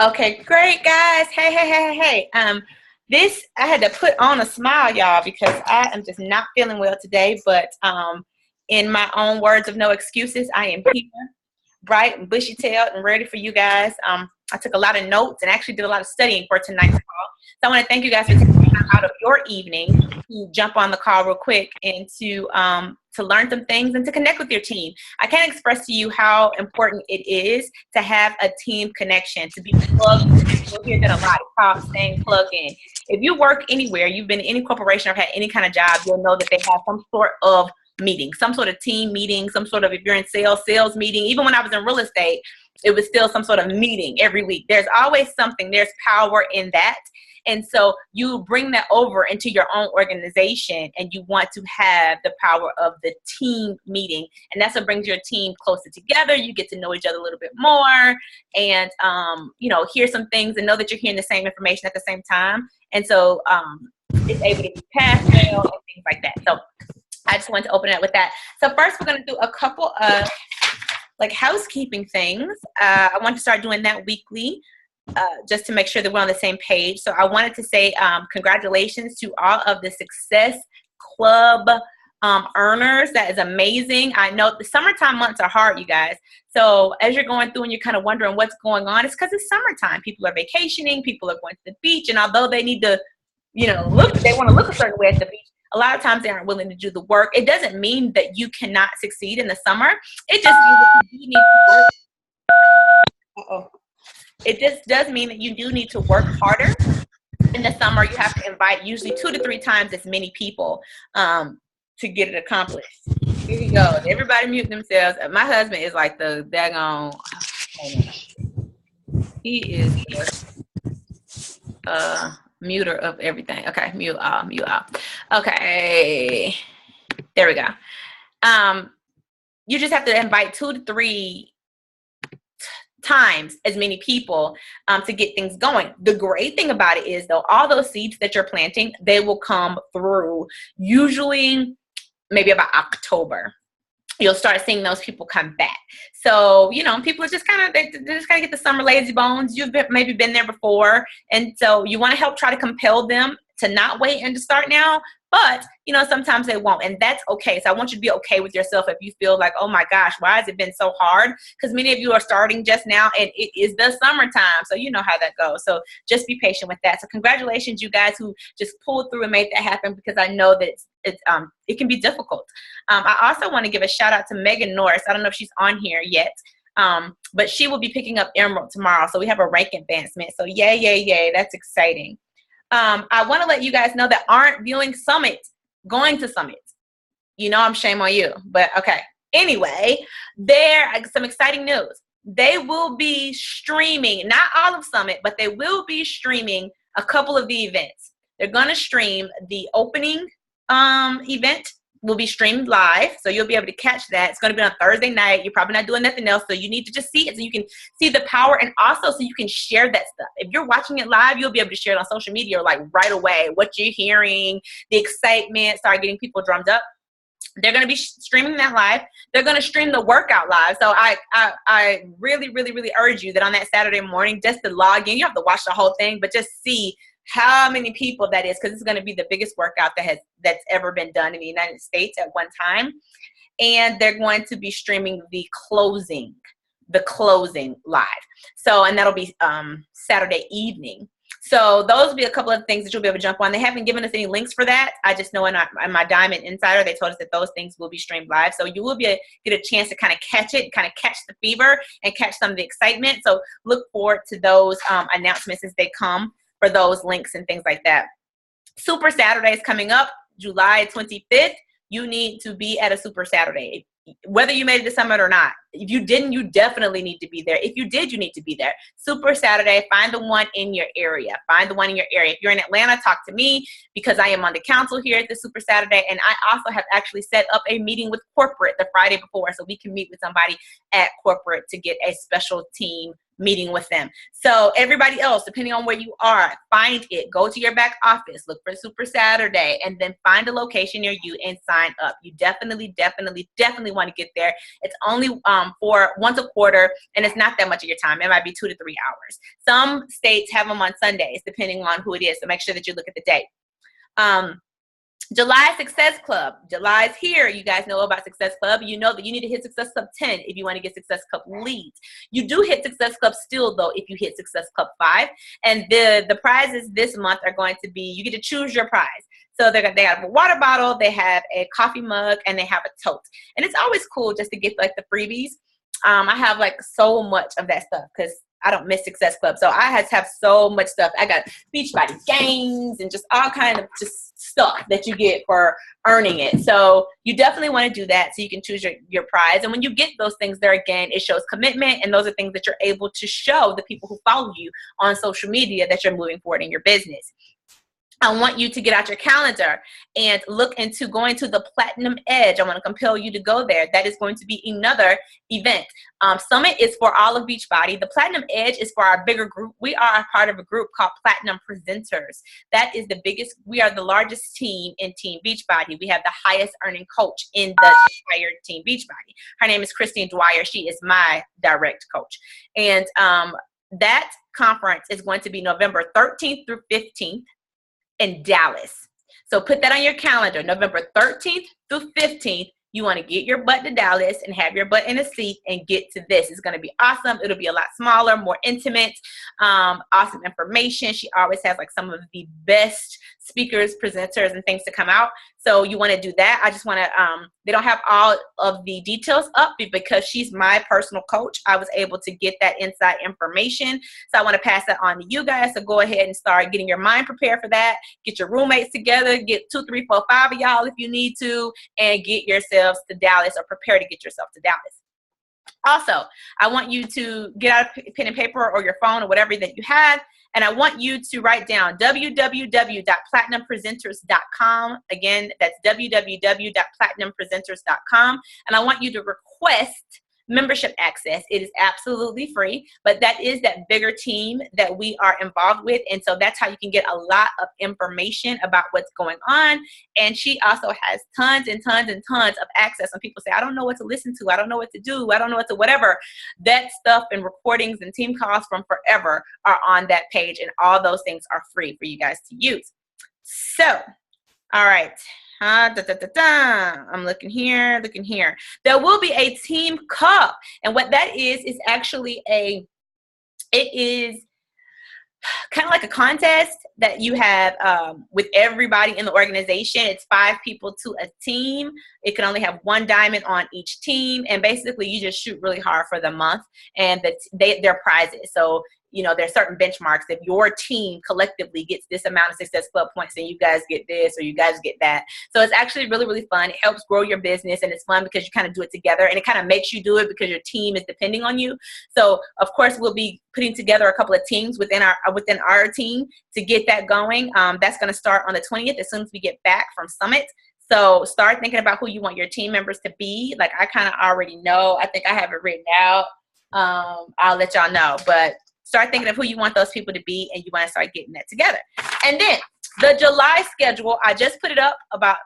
Okay, great guys. Hey. This I had to put on a smile, y'all, because I am just not feeling well today. But in my own words of no excuses, I am here, bright and bushy tailed and ready for you guys. I took a lot of notes and actually did a lot of studying for tonight's call. So I want to thank you guys for taking time out of your evening to jump on the call real quick and to learn some things and to connect with your team. I can't express to you how important it is to have a team connection, to be plugged in. You'll hear that a lot. It's called staying plugged in. If you work anywhere, you've been in any corporation or had any kind of job, you'll know that they have some sort of meeting, some sort of team meeting, some sort of, if you're in sales meeting. Even when I was in real estate, it was still some sort of meeting every week. There's always something. There's power in that. And so you bring that over into your own organization, and you want to have the power of the team meeting. And that's what brings your team closer together. You get to know each other a little bit more and, hear some things and know that you're hearing the same information at the same time. And so it's able to be passed well and things like that. So I just wanted to open it up with that. So first, we're going to do a couple of housekeeping things. I want to start doing that weekly, just to make sure that we're on the same page. So I wanted to say congratulations to all of the Success Club earners. That is amazing. I know the summertime months are hard, you guys. So as you're going through and you're kind of wondering what's going on, it's because it's summertime. People are vacationing. People are going to the beach. And although they need to, they want to look a certain way at the beach, a lot of times they aren't willing to do the work. It doesn't mean that you cannot succeed in the summer. It just means that you do need to work. Uh-oh. It just does mean that you do need to work harder. In the summer, you have to invite usually 2 to 3 times as many people to get it accomplished. Here you go. Everybody mute themselves. My husband is like the daggone. He is the muter of everything. Okay, mute all. Okay, there we go. You just have to invite 2 to 3 times as many people to get things going. The great thing about it is, though, all those seeds that you're planting, they will come through usually maybe about October. You'll start seeing those people come back. So, people are just they just kind of get the summer lazy bones. You've maybe been there before. And so you want to help try to compel them to not wait and to start now. But, sometimes they won't. And that's okay. So I want you to be okay with yourself if you feel like, oh my gosh, why has it been so hard? Because many of you are starting just now and it is the summertime. So you know how that goes. So just be patient with that. So congratulations, you guys who just pulled through and made that happen, because I know that it can be difficult. I also want to give a shout out to Megan Norris. I don't know if she's on here yet. But she will be picking up Emerald tomorrow. So we have a rank advancement. So yay. That's exciting. I want to let you guys know that aren't viewing Summit, going to Summit. I'm shame on you, but okay. Anyway, there some exciting news. They will be streaming, not all of Summit, but they will be streaming a couple of the events. They're going to stream the opening event. Will be streamed live, so you'll be able to catch that. It's going to be on Thursday night. You're probably not doing nothing else, so you need to just see it so you can see the power, and also so you can share that stuff. If you're watching it live, you'll be able to share it on social media right away. What you're hearing, the excitement, start getting people drummed up. They're going to be streaming that live. They're going to stream the workout live. So I really urge you that on that Saturday morning, just to log in. You have to watch the whole thing, but just see how many people that is, because it's going to be the biggest workout that's ever been done in the United States at one time. And they're going to be streaming the closing live. So, and that'll be Saturday evening. So those will be a couple of things that you'll be able to jump on. They haven't given us any links for that. I just know in my Diamond Insider, they told us that those things will be streamed live. So you will get a chance to kind of catch it, kind of catch the fever and catch some of the excitement. So look forward to those announcements as they come, for those links and things like that. Super Saturday is coming up, July 25th. You need to be at a Super Saturday, whether you made it to Summit or not. If you didn't, you definitely need to be there. If you did, you need to be there. Super Saturday, find the one in your area. If you're in Atlanta, talk to me, because I am on the council here at the Super Saturday, and I also have actually set up a meeting with corporate the Friday before, so we can meet with somebody at corporate to get a special team meeting with them. So everybody else, depending on where you are, find it. Go to your back office, look for Super Saturday, and then find a location near you and sign up. You definitely want to get there. It's only for once a quarter, and it's not that much of your time. It might be 2 to 3 hours. Some states have them on Sundays, depending on who it is. So make sure that you look at the date. July Success Club. July's here. You guys know about Success Club. You know that you need to hit Success Club 10 if you want to get Success Club leads. You do hit Success Club still, though, if you hit Success Club 5. And the prizes this month are going to be, you get to choose your prize. So they have a water bottle, they have a coffee mug, and they have a tote. And it's always cool just to get like the freebies. I have like so much of that stuff because I don't miss Success Club. So I have so much stuff. I got Beachbody games and just all kind of just stuff that you get for earning it. So you definitely want to do that so you can choose your prize. And when you get those things there, again, it shows commitment. And those are things that you're able to show the people who follow you on social media that you're moving forward in your business. I want you to get out your calendar and look into going to the Platinum Edge. I want to compel you to go there. That is going to be another event. Summit is for all of Beachbody. The Platinum Edge is for our bigger group. We are a part of a group called Platinum Presenters. That is the biggest. We are the largest team in Team Beachbody. We have the highest earning coach in the entire Team Beachbody. Her name is Christine Dwyer. She is my direct coach. And that conference is going to be November 13th through 15th. In Dallas. So put that on your calendar. November 13th through 15th, you want to get your butt to Dallas and have your butt in a seat and get to this. It's going to be awesome. It'll be a lot smaller, more intimate, awesome information. She always has like some of the best speakers, presenters, and things to come out. So you want to do that. I just want to, they don't have all of the details up because she's my personal coach. I was able to get that inside information. So I want to pass that on to you guys. So go ahead and start getting your mind prepared for that. Get your roommates together. Get 2, 3, 4, 5 of y'all if you need to, and get yourselves to Dallas or prepare to get yourself to Dallas. Also, I want you to get out a pen and paper or your phone or whatever that you have, and I want you to write down www.platinumpresenters.com. Again, that's www.platinumpresenters.com. And I want you to request membership access. It is absolutely free, but that is that bigger team that we are involved with. And so that's how you can get a lot of information about what's going on. And she also has tons and tons and tons of access. When people say, I don't know what to listen to, I don't know what to do, I don't know what to whatever, that stuff and recordings and team calls from forever are on that page. And all those things are free for you guys to use. So, all right. I'm looking here. There will be a team cup. And what that is actually it is kind of like a contest that you have with everybody in the organization. It's 5 people to a team. It can only have 1 diamond on each team. And basically you just shoot really hard for the month and their prizes. So, you know, there's certain benchmarks. If your team collectively gets this amount of Success Club points, then you guys get this or you guys get that. So it's actually really, really fun. It helps grow your business, and it's fun because you kind of do it together, and it kind of makes you do it because your team is depending on you. So of course we'll be putting together a couple of teams within our team to get that going. That's going to start on the 20th as soon as we get back from Summit. So start thinking about who you want your team members to be. Like I kind of already know. I think I have it written out. I'll let y'all know, but start thinking of who you want those people to be, and you want to start getting that together. And then the July schedule, I just put it up about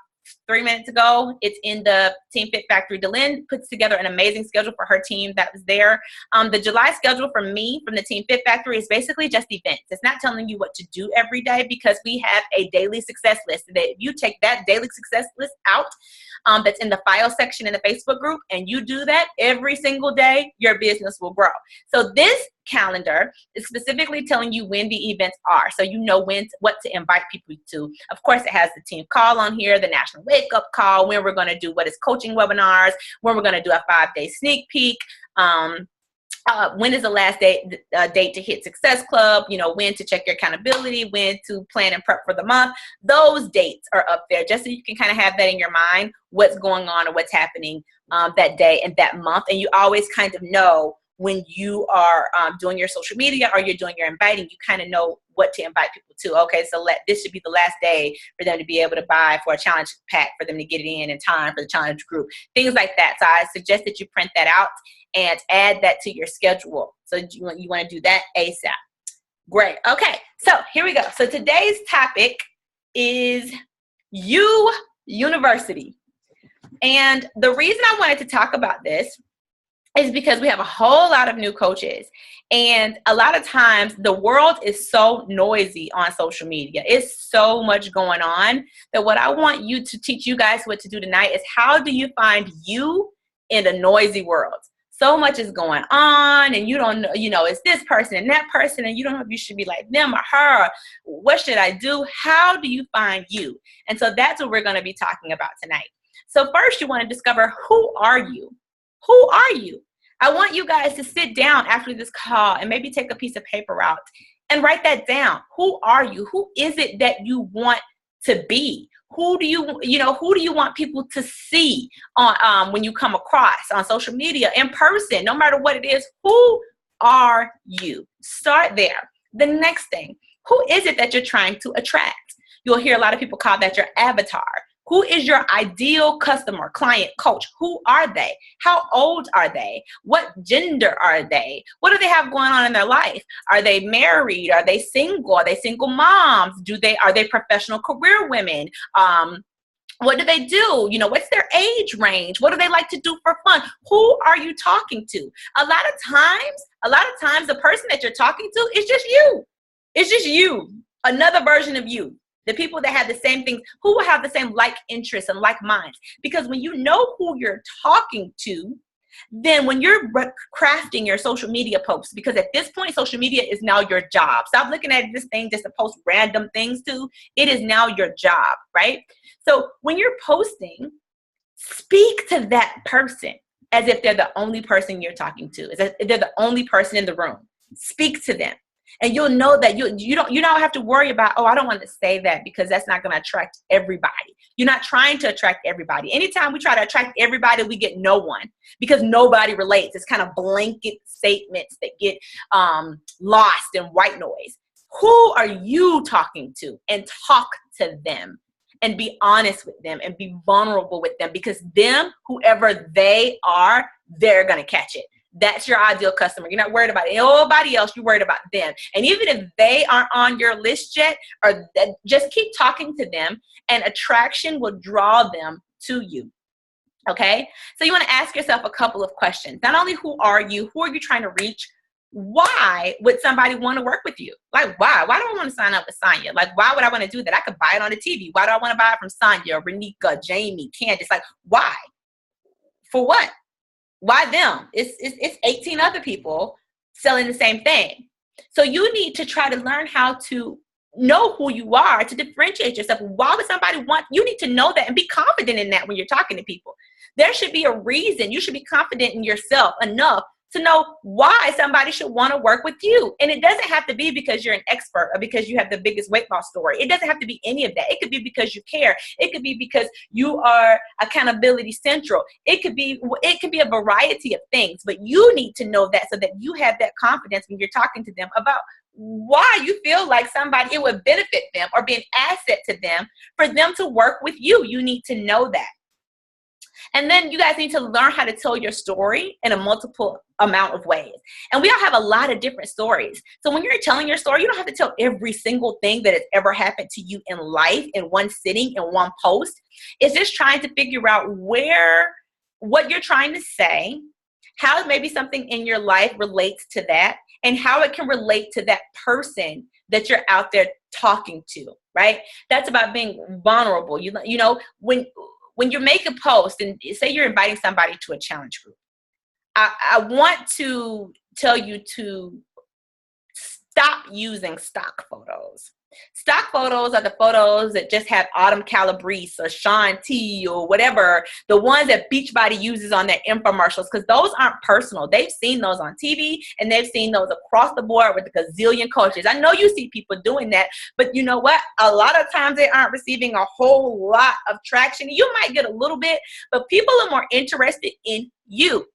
3 minutes ago. It's in the Team Fit Factory. Delynn puts together an amazing schedule for her team that was there. The July schedule for me from the Team Fit Factory is basically just events. It's not telling you what to do every day because we have a daily success list. That if you take that daily success list out, that's in the file section in the Facebook group, and you do that every single day, your business will grow. So this calendar is specifically telling you when the events are, so you know what to invite people to. Of course, it has the team call on here, the national wake up call, when we're going to do what is coaching webinars, when we're going to do a 5-day sneak peek, when is the last date to hit Success Club, you know, when to check your accountability, when to plan and prep for the month. Those dates are up there just so you can kind of have that in your mind, what's going on or what's happening that day and that month. And you always kind of know when you are doing your social media or you're doing your inviting, you kind of know what to invite people to. Okay, so this should be the last day for them to be able to buy for a challenge pack, for them to get it in time for the challenge group, things like that. So I suggest that you print that out and add that to your schedule. So you want to do that ASAP. Great. Okay, so here we go. So today's topic is University. And the reason I wanted to talk about this is because we have a whole lot of new coaches. And a lot of times the world is so noisy on social media. It's so much going on that what I want you to teach you guys what to do tonight is how do you find you in a noisy world? So much is going on and you don't know, it's this person and that person and you don't know if you should be like them or her. What should I do? How do you find you? And so that's what we're going to be talking about tonight. So first you want to discover, who are you? Who are you? I want you guys to sit down after this call and maybe take a piece of paper out and write that down. Who are you? Who is it that you want to be? Who do you want people to see on when you come across on social media, in person, no matter what it is? Who are you? Start there. The next thing, who is it that you're trying to attract? You'll hear a lot of people call that your avatar. Who is your ideal customer, client, coach? Who are they? How old are they? What gender are they? What do they have going on in their life? Are they married? Are they single? Are they single moms? Are they professional career women? What do they do? What's their age range? What do they like to do for fun? Who are you talking to? A lot of times the person that you're talking to is just you. It's just you, another version of you. The people that have the same things, who will have the same like interests and like minds. Because when you know who you're talking to, then when you're crafting your social media posts, because at this point, social media is now your job. Stop looking at this thing just to post random things to. It is now your job, right? So when you're posting, speak to that person as if they're the only person you're talking to, as if they're the only person in the room. Speak to them. And you'll know that you don't have to worry about, I don't want to say that because that's not going to attract everybody. You're not trying to attract everybody. Anytime we try to attract everybody, we get no one because nobody relates. It's kind of blanket statements that get lost in white noise. Who are you talking to? And talk to them and be honest with them and be vulnerable with them, because whoever they are, they're going to catch it. That's your ideal customer. You're not worried about nobody else. You're worried about them. And even if they aren't on your list yet, just keep talking to them, and attraction will draw them to you. Okay? So you want to ask yourself a couple of questions. Not only who are you trying to reach? Why would somebody want to work with you? Like, why? Why do I want to sign up with Sonya? Like, why would I want to do that? I could buy it on the TV. Why do I want to buy it from Sonya, Renika, Jamie, Candace? Like, why? For what? Why them? It's 18 other people selling the same thing. So you need to try to learn how to know who you are, to differentiate yourself. Why would somebody you need to know that and be confident in that when you're talking to people. There should be a reason. You should be confident in yourself enough to know why somebody should want to work with you. And it doesn't have to be because you're an expert or because you have the biggest weight loss story. It doesn't have to be any of that. It could be because you care. It could be because you are accountability central. It could be a variety of things, but you need to know that so that you have that confidence when you're talking to them about why you feel like it would benefit them or be an asset to them for them to work with you. You need to know that. And then you guys need to learn how to tell your story in a multiple amount of ways. And we all have a lot of different stories. So when you're telling your story, you don't have to tell every single thing that has ever happened to you in life in one sitting, in one post. It's just trying to figure out what you're trying to say, how maybe something in your life relates to that, and how it can relate to that person that you're out there talking to, right? That's about being vulnerable. When you make a post and say you're inviting somebody to a challenge group, I want to tell you to stop using stock photos. Stock photos are the photos that just have Autumn Calabrese or Shaun T or whatever, the ones that Beachbody uses on their infomercials, because those aren't personal. They've seen those on TV and they've seen those across the board with a gazillion coaches. I know you see people doing that, but you know what? A lot of times they aren't receiving a whole lot of traction. You might get a little bit, but people are more interested in you.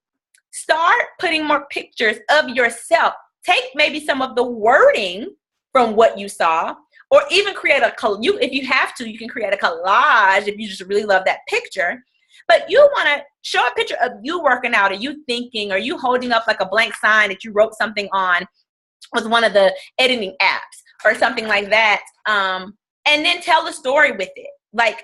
Start putting more pictures of yourself. Take maybe some of the wording from what you saw, or even create if you have to, you can create a collage if you just really love that picture. But you want to show a picture of you working out, or you thinking, or you holding up like a blank sign that you wrote something on with one of the editing apps or something like that. And then tell the story with it. Like,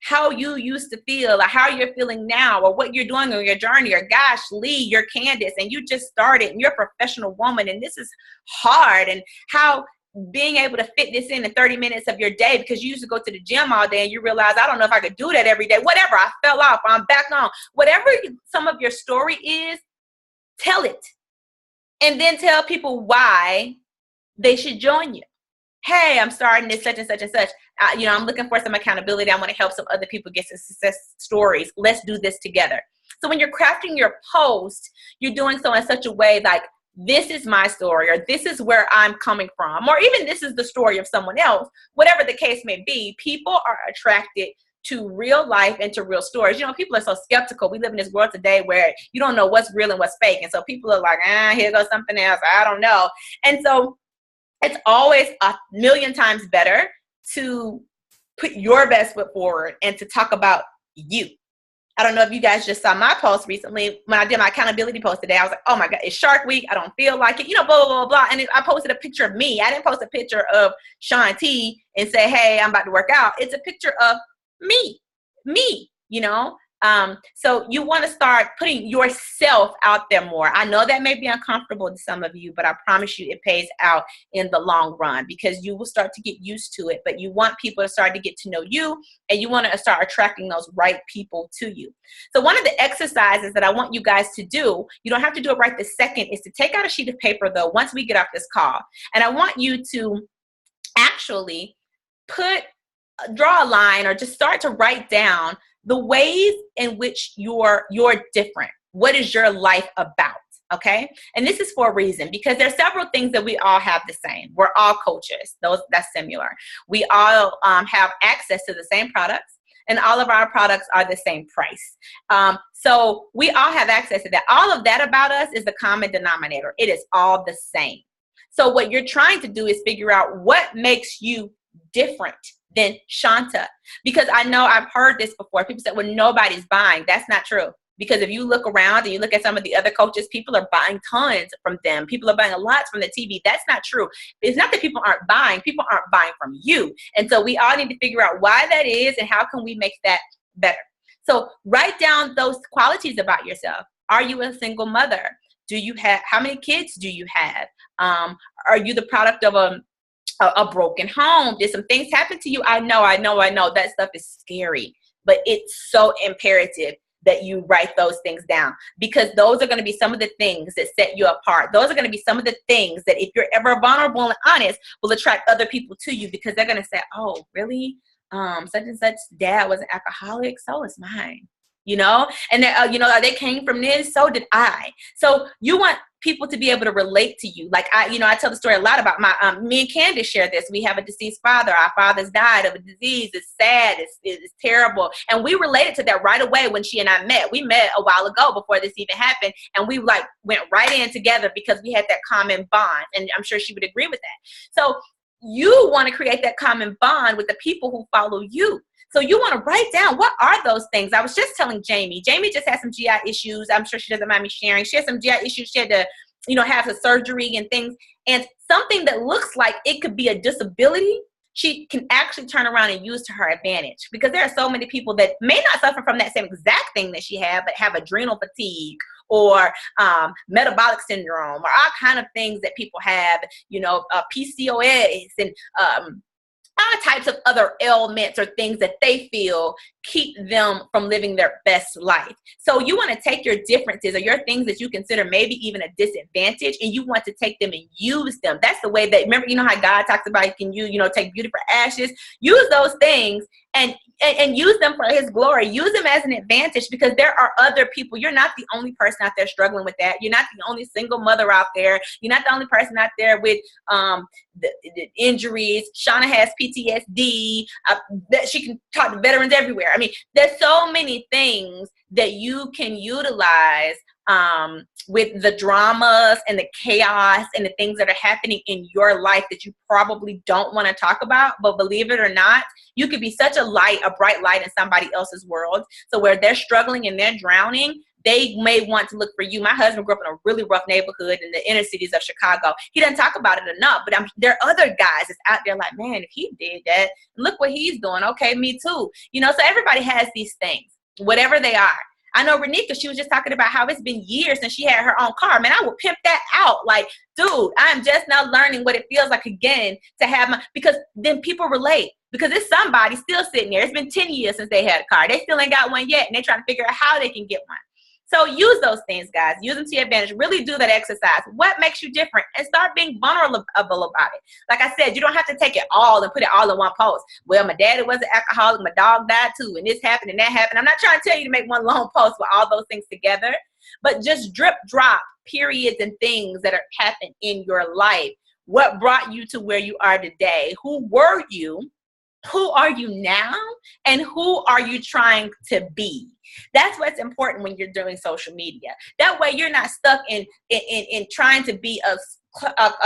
how you used to feel, or how you're feeling now, or what you're doing on your journey, or gosh, Lee, you're Candace and you just started and you're a professional woman and this is hard, and how being able to fit this in 30 minutes of your day, because you used to go to the gym all day and you realize, I don't know if I could do that every day, whatever, I fell off, I'm back on, whatever some of your story is, tell it. And then tell people why they should join you. Hey, I'm starting this such and such and such. I'm looking for some accountability. I want to help some other people get some success stories. Let's do this together. So when you're crafting your post, you're doing so in such a way like, this is my story, or this is where I'm coming from, or even this is the story of someone else, whatever the case may be. People are attracted to real life and to real stories. People are so skeptical. We live in this world today where you don't know what's real and what's fake. And so people are like, here goes something else. I don't know. And so it's always a million times better to put your best foot forward and to talk about you. I don't know if you guys just saw my post recently. When I did my accountability post today, I was like, oh my God, it's Shark Week. I don't feel like it, blah, blah, blah, blah. And I posted a picture of me. I didn't post a picture of Shaun T and say, hey, I'm about to work out. It's a picture of me. So you want to start putting yourself out there more. I know that may be uncomfortable to some of you, but I promise you it pays out in the long run, because you will start to get used to it. But you want people to start to get to know you, and you want to start attracting those right people to you. So one of the exercises that I want you guys to do, you don't have to do it right this second, is to take out a sheet of paper though once we get off this call. And I want you to actually draw a line, or just start to write down the ways in which you're different. What is your life about? Okay. And this is for a reason, because there are several things that we all have the same. We're all coaches. That's similar. We all have access to the same products, and all of our products are the same price. So we all have access to that. All of that about us is the common denominator. It is all the same. So what you're trying to do is figure out what makes you different than Shanta. Because I know I've heard this before. People said, well, nobody's buying. That's not true. Because if you look around and you look at some of the other coaches, people are buying tons from them. People are buying a lot from the TV. That's not true. It's not that people aren't buying. People aren't buying from you. And so we all need to figure out why that is and how can we make that better. So write down those qualities about yourself. Are you a single mother? How many kids do you have? Are you the product of a broken home? Did some things happen to you? I know. That stuff is scary, but it's so imperative that you write those things down, because those are going to be some of the things that set you apart. Those are going to be some of the things that, if you're ever vulnerable and honest, will attract other people to you, because they're going to say, oh, really? Such and such dad was an alcoholic. So is mine. And they came from this, so did I. So you want people to be able to relate to you. Like I tell the story a lot about me and Candace share this. We have a deceased father. Our father's died of a disease. It's sad. It's terrible. And we related to that right away when she and I met. We met a while ago before this even happened. And we went right in together because we had that common bond. And I'm sure she would agree with that. So you want to create that common bond with the people who follow you. So you want to write down, what are those things? I was just telling Jamie. Jamie just had some GI issues. I'm sure she doesn't mind me sharing. She had some GI issues. She had to, have the surgery and things. And something that looks like it could be a disability, she can actually turn around and use to her advantage. Because there are so many people that may not suffer from that same exact thing that she had, but have adrenal fatigue or metabolic syndrome or all kind of things that people have, PCOS and all types of other ailments or things that they feel keep them from living their best life. So you want to take your differences or your things that you consider maybe even a disadvantage, and you want to take them and use them. That's the way that, remember, how God talks about can you take beauty for ashes? Use those things and use them for his glory. Use them as an advantage, because there are other people. You're not the only person out there struggling with that. You're not the only single mother out there. You're not the only person out there with the injuries. Shauna has PTSD. That she can talk to veterans everywhere. I mean, there's so many things that you can utilize with the dramas and the chaos and the things that are happening in your life that you probably don't want to talk about. But believe it or not, you could be such a bright light in somebody else's world. So where they're struggling and they're drowning, they may want to look for you. My husband grew up in a really rough neighborhood in the inner cities of Chicago. He doesn't talk about it enough, but there are other guys that's out there like, man, if he did that, look what he's doing. Okay, me too. You know, so everybody has these things, whatever they are. I know Renika, she was just talking about how it's been years since she had her own car. Man, I would pimp that out. Like, dude, I'm just now learning what it feels like again to have because then people relate. Because it's somebody still sitting there. It's been 10 years since they had a car. They still ain't got one yet, and they're trying to figure out how they can get one. So use those things, guys. Use them to your advantage. Really do that exercise. What makes you different? And start being vulnerable about it. Like I said, you don't have to take it all and put it all in one post. Well, my daddy was an alcoholic. My dog died too. And this happened and that happened. I'm not trying to tell you to make one long post with all those things together. But just drip, drop periods and things that are happening in your life. What brought you to where you are today? Who were you? Who are you now? And who are you trying to be? That's what's important when you're doing social media. That way you're not stuck in trying to be a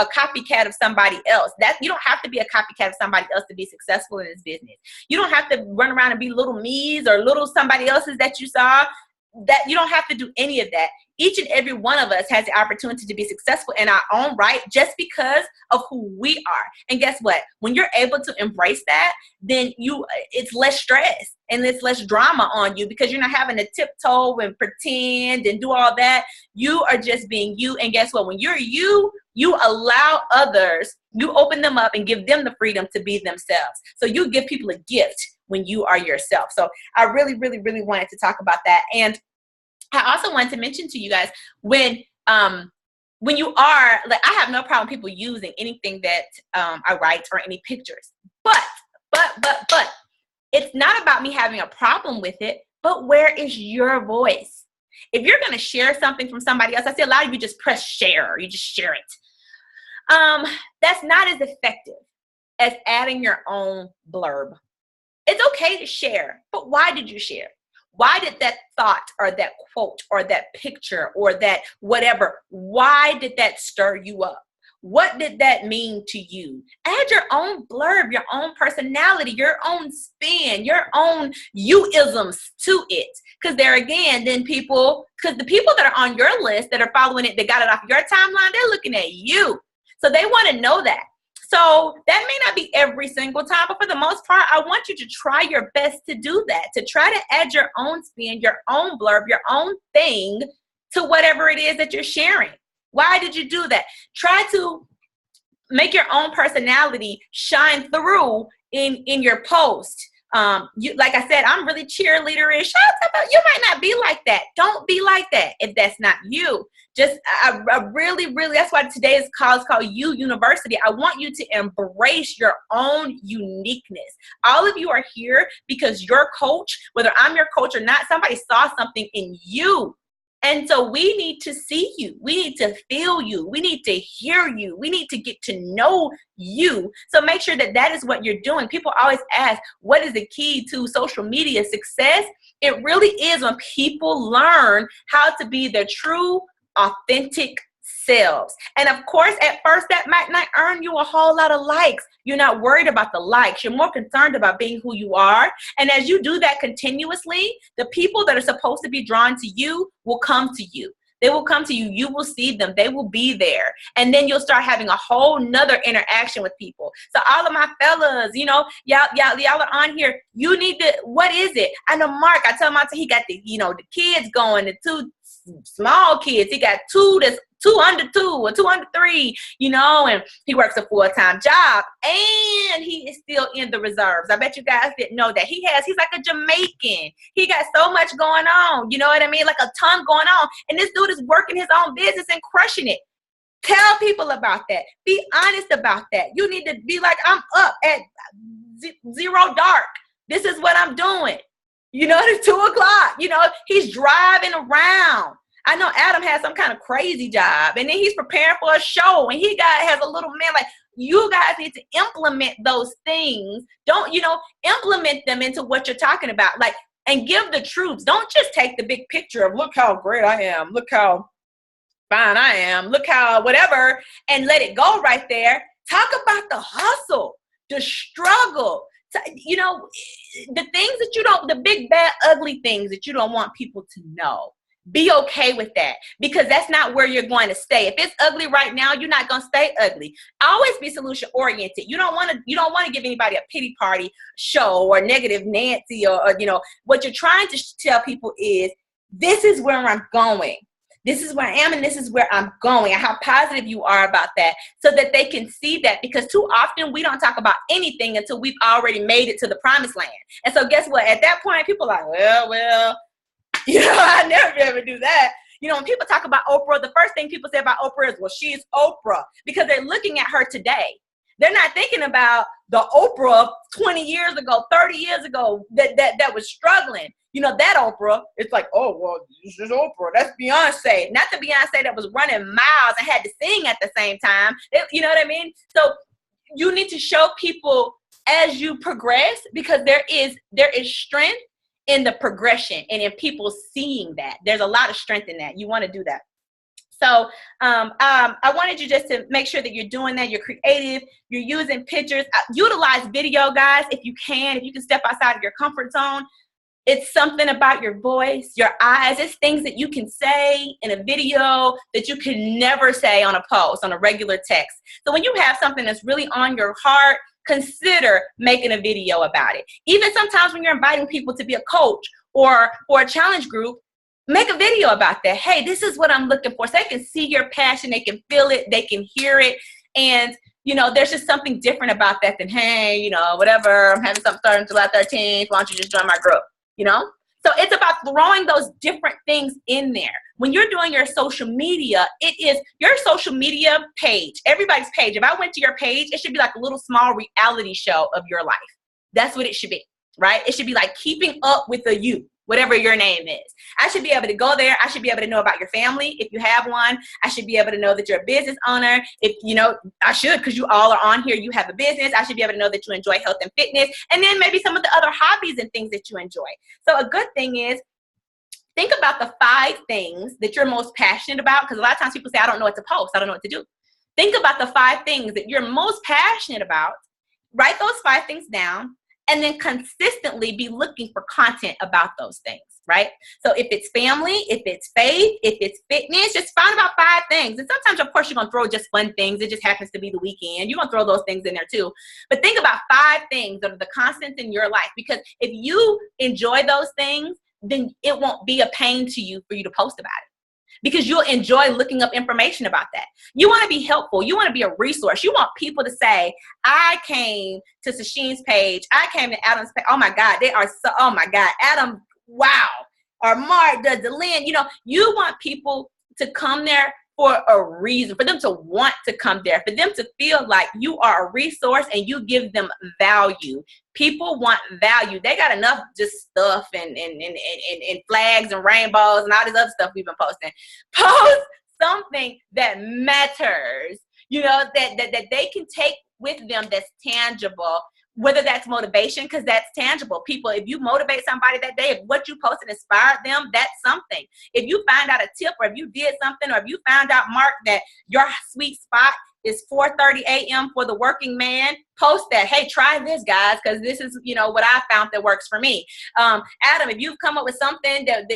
copycat of somebody else. That you don't have to be a copycat of somebody else to be successful in this business. You don't have to run around and be little me's or little somebody else's that you saw. That you don't have to do any of that. Each and every one of us has the opportunity to be successful in our own right just because of who we are. And guess what? When you're able to embrace that, then it's less stress and it's less drama on you because you're not having to tiptoe and pretend and do all that. You are just being you. And guess what? When you're you, you allow others, you open them up and give them the freedom to be themselves. So you give people a gift when you are yourself. So I really, really, really wanted to talk about that. And I also wanted to mention to you guys when you are, like, I have no problem people using anything that I write or any pictures, but it's not about me having a problem with it, but where is your voice? If you're going to share something from somebody else, I see a lot of you just press share, you just share it. That's not as effective as adding your own blurb. It's okay to share, but why did you share? Why did that thought or that quote or that picture or that whatever, why did that stir you up? What did that mean to you? Add your own blurb, your own personality, your own spin, your own you-isms to it. Because there again, then because the people that are on your list that are following it, that got it off your timeline, they're looking at you. So they want to know that. So that may not be every single time, but for the most part, I want you to try your best to do that, to try to add your own spin, your own blurb, your own thing to whatever it is that you're sharing. Why did you do that? Try to make your own personality shine through in your post. Like I said, I'm really cheerleader-ish. You might not be like that. Don't be like that if that's not you. I really, that's why today's call is called You University. I want you to embrace your own uniqueness. All of you are here because your coach, whether I'm your coach or not, somebody saw something in you. And so we need to see you. We need to feel you. We need to hear you. We need to get to know you. So make sure that that is what you're doing. People always ask, what is the key to social media success? It really is when people learn how to be their true, authentic selves. And of course, at first, that might not earn you a whole lot of likes. You're not worried about the likes. You're more concerned about being who you are. And as you do that continuously, the people that are supposed to be drawn to you will come to you. They will come to you. You will see them. They will be there. And then you'll start having a whole nother interaction with people. So all of my fellas, y'all are on here. You need to, what is it? I know Mark, I tell him, he got the kids going, the two small kids. He got two that's 2 under 2 or 2 under 3, and he works a full-time job and he is still in the reserves. I bet you guys didn't know that. He's like a Jamaican. He got so much going on, you know what I mean? Like a ton going on. And this dude is working his own business and crushing it. Tell people about that. Be honest about that. You need to be like, I'm up at 0 dark. This is what I'm doing. It's 2 o'clock. He's driving around. I know Adam has some kind of crazy job, and then he's preparing for a show, and has a little man. Like, you guys need to implement those things. Don't, implement them into what you're talking about. Like, and give the truths. Don't just take the big picture of, look how great I am. Look how fine I am. Look how whatever, and let it go right there. Talk about the hustle, the struggle. The things that the big, bad, ugly things that you don't want people to know. Be okay with that, because that's not where you're going to stay. If it's ugly right now, you're not going to stay ugly. Always be solution oriented. You don't want to give anybody a pity party show or negative Nancy or what you're trying to tell people is, this is where I'm going. This is where I am, and this is where I'm going, and how positive you are about that, so that they can see that. Because too often we don't talk about anything until we've already made it to the promised land. And so guess what? At that point, people are like, well, I never be able to do that. When people talk about Oprah, the first thing people say about Oprah is, well, she's Oprah, because they're looking at her today. They're not thinking about the Oprah 20 years ago, 30 years ago that was struggling. That Oprah, it's like, oh, well, this is Oprah. That's Beyonce. Not the Beyonce that was running miles and had to sing at the same time. You know what I mean? So you need to show people as you progress, because there is strength in the progression and in people seeing that. There's a lot of strength in that. You want to do that. So I wanted you just to make sure that you're doing that. You're creative. You're using pictures. Utilize video, guys, if you can. If you can step outside of your comfort zone. It's something about your voice, your eyes. It's things that you can say in a video that you can never say on a post, on a regular text. So when you have something that's really on your heart, consider making a video about it. Even sometimes when you're inviting people to be a coach or a challenge group, make a video about that. Hey, this is what I'm looking for. So they can see your passion. They can feel it. They can hear it. And, there's just something different about that than, hey, whatever, I'm having something starting July 13th. Why don't you just join my group? So it's about throwing those different things in there. When you're doing your social media, it is your social media page, everybody's page. If I went to your page, it should be like a little small reality show of your life. That's what it should be, right? It should be like keeping up with the you, whatever your name is. I should be able to go there. I should be able to know about your family if you have one. I should be able to know that you're a business owner. If I should, because you all are on here, you have a business. I should be able to know that you enjoy health and fitness, and then maybe some of the other hobbies and things that you enjoy. So a good thing is, think about the 5 things that you're most passionate about, because a lot of times people say, I don't know what to post. I don't know what to do. Think about the 5 things that you're most passionate about. Write those 5 things down. And then consistently be looking for content about those things, right? So if it's family, if it's faith, if it's fitness, just find about 5 things. And sometimes, of course, you're going to throw just fun things. It just happens to be the weekend. You're going to throw those things in there too. But think about 5 things that are the constants in your life. Because if you enjoy those things, then it won't be a pain to you for you to post about it. Because you'll enjoy looking up information about that. You want to be helpful. You want to be a resource. You want people to say, I came to Sashin's page. I came to Adam's page. Oh my God, they are so, oh my God, Adam, wow. Or Mark, Lynn, you want people to come there for a reason, for them to want to come there, for them to feel like you are a resource and you give them value. People want value. They got enough just stuff and flags and rainbows and all this other stuff we've been posting. Post something that matters, that they can take with them that's tangible. Whether that's motivation, because that's tangible. People, if you motivate somebody that day, if what you posted inspired them, that's something. If you find out a tip, or if you did something, or if you found out, Mark, that your sweet spot is 4:30 a.m. for the working man, post that. Hey, try this, guys, because this is, what I found that works for me. Adam, if you've come up with something that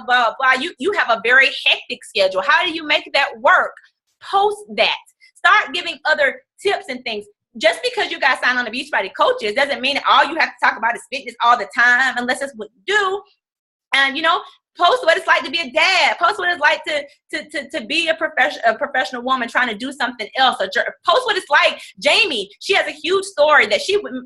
blah, blah, you have a very hectic schedule. How do you make that work? Post that. Start giving other tips and things. Just because you guys sign on to Beachbody Coaches doesn't mean that all you have to talk about is fitness all the time, unless that's what you do. And, post what it's like to be a dad. Post what it's like to be a professional woman trying to do something else. Or post what it's like. Jamie, she has a huge story that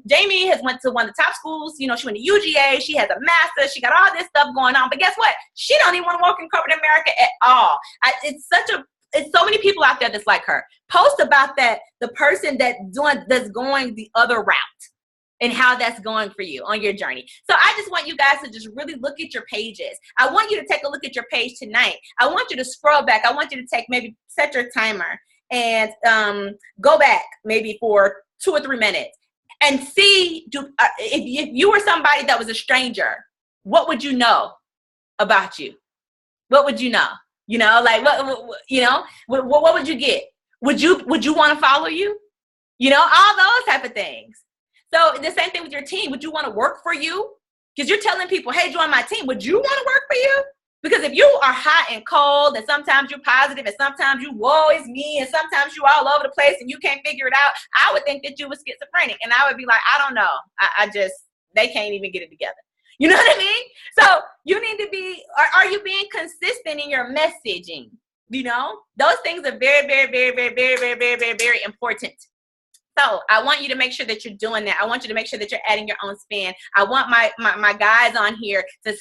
Jamie has went to one of the top schools. She went to UGA. She has a master's. She got all this stuff going on. But guess what? She don't even want to work in corporate America at all. It's so many people out there that's like her. Post about that, the person that's going the other route and how that's going for you on your journey. So I just want you guys to just really look at your pages. I want you to take a look at your page tonight. I want you to scroll back. I want you to set your timer and go back maybe for 2 or 3 minutes and see if you were somebody that was a stranger, what would you know about you? What would you know? What would you get? Would you want to follow you? All those type of things. So the same thing with your team. Would you want to work for you? Because you're telling people, hey, join my team. Would you want to work for you? Because if you are hot and cold, and sometimes you're positive, and sometimes you woe is me, and sometimes you all over the place and you can't figure it out, I would think that you were schizophrenic. And I would be like, I don't know. I just, they can't even get it together. You know what I mean? So you need to be, are you being consistent in your messaging? You know, those things are very, very, very, very, very, very, very, very, very important. So I want you to make sure that you're doing that. I want you to make sure that you're adding your own spin. I want my guys on here to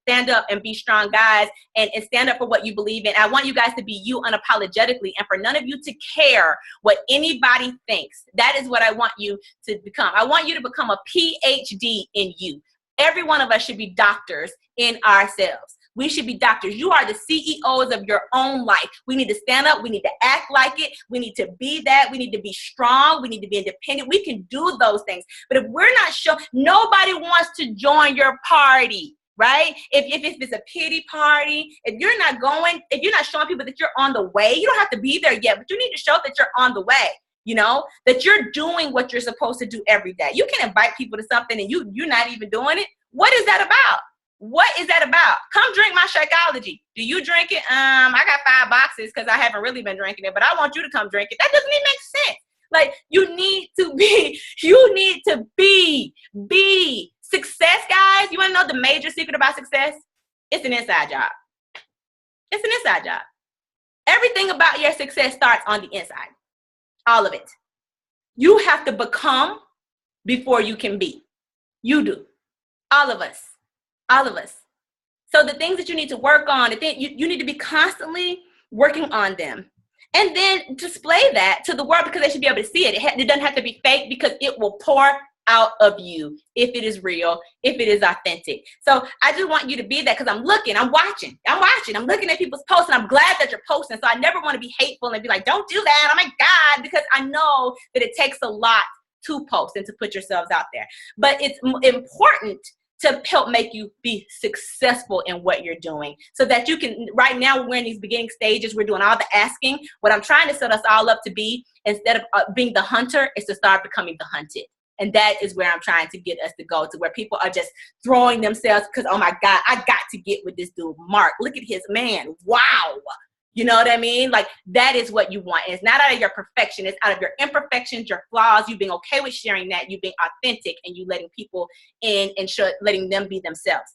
stand up and be strong guys and stand up for what you believe in. I want you guys to be you unapologetically, and for none of you to care what anybody thinks. That is what I want you to become. I want you to become a PhD in you. Every one of us should be doctors in ourselves. We should be doctors. You are the CEOs of your own life. We need to stand up. We need to act like it. We need to be that. We need to be strong. We need to be independent. We can do those things. But if we're not sure, nobody wants to join your party, right? If it's a pity party, if you're not going, if you're not showing people that you're on the way, you don't have to be there yet, but you need to show that you're on the way. You know, that you're doing what you're supposed to do every day. You can invite people to something and you're not even doing it. What is that about? What is that about? Come drink my Shakeology. Do you drink it? I got 5 boxes because I haven't really been drinking it, but I want you to come drink it. That doesn't even make sense. Like, you need to be success, guys. You want to know the major secret about success? It's an inside job. It's an inside job. Everything about your success starts on the inside. All of it. You have to become before you can be. You do. All of us. All of us. So the things that you need to work on, you need to be constantly working on them. And then display that to the world because they should be able to see it. It doesn't have to be fake because it will pour out of you if it is real, if it is authentic. So I just want you to be that because I'm looking, I'm watching, I'm looking at people's posts, and I'm glad that you're posting. So I never want to be hateful and be like, don't do that, oh my God, because I know that it takes a lot to post and to put yourselves out there. But it's important to help make you be successful in what you're doing so that you can, right now we're in these beginning stages, we're doing all the asking. What I'm trying to set us all up to be, instead of being the hunter, is to start becoming the hunted. And that is where I'm trying to get us to go, to where people are just throwing themselves because, oh my God, I got to get with this dude, Mark. Look at his man. Wow. You know what I mean? Like, that is what you want. And it's not out of your perfection. It's out of your imperfections, your flaws, you being okay with sharing that, you being authentic, and you letting people in and letting them be themselves.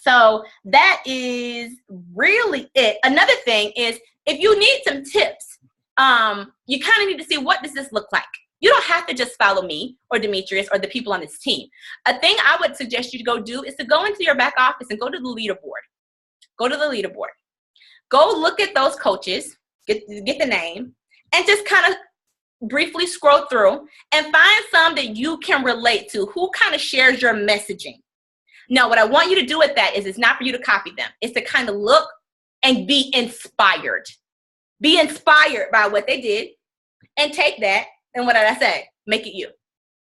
So that is really it. Another thing is, if you need some tips, you kind of need to see, what does this look like? You don't have to just follow me or Demetrius or the people on this team. A thing I would suggest you to go do is to go into your back office and go to the leaderboard. Go to the leaderboard. Go look at those coaches, get the name, and just kind of briefly scroll through and find some that you can relate to, who kind of shares your messaging. Now, what I want you to do with that is, it's not for you to copy them. It's to kind of look and be inspired. Be inspired by what they did and take that. And what did I say? Make it you.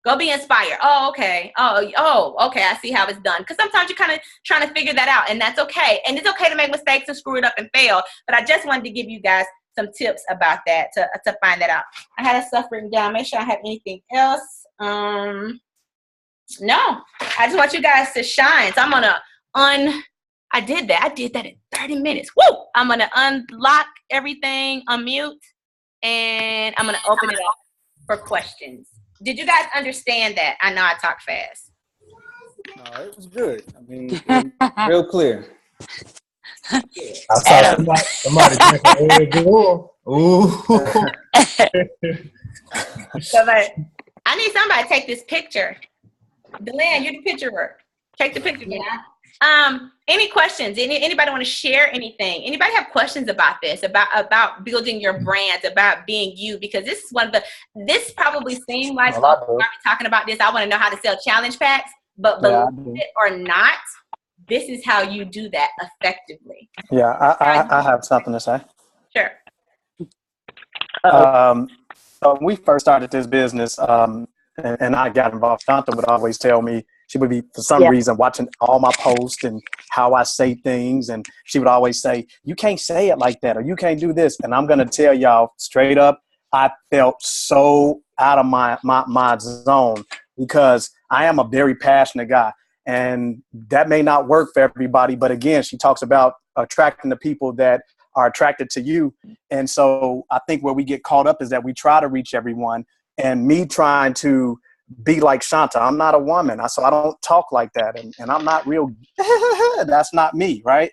Go be inspired. Oh, okay. Oh, okay. I see how it's done. Because sometimes you're kind of trying to figure that out, and that's okay. And it's okay to make mistakes and screw it up and fail. But I just wanted to give you guys some tips about that to find that out. I had stuff written down. Make sure I have anything else. No. I just want you guys to shine. So I'm gonna I did that in 30 minutes. Woo! I'm gonna unlock everything, unmute, and I'm gonna open it up for questions. Did you guys understand that? I know I talk fast. No, it was good. I mean, real clear. I saw somebody drinking Red Bull. Ooh. So, I need somebody to take this picture. Deland, you're the picturer. Take the picture. Yeah. Any questions? Anybody want to share anything? Anybody have questions about this? About building your brands, about being you? Because this is this probably seemed like, why are we talking about this? I want to know how to sell challenge packs, but believe it or not, this is how you do that effectively. Yeah, I have something to say. Sure. So when we first started this business, and I got involved, Shanta would always tell me, she would be, for some reason, watching all my posts and how I say things. And she would always say, you can't say it like that, or you can't do this. And I'm going to tell y'all straight up, I felt so out of my zone, because I am a very passionate guy. And that may not work for everybody. But again, she talks about attracting the people that are attracted to you. And so I think where we get caught up is that we try to reach everyone, and me trying to be like Shanta. I'm not a woman, so I don't talk like that. And I'm not real. That's not me, right?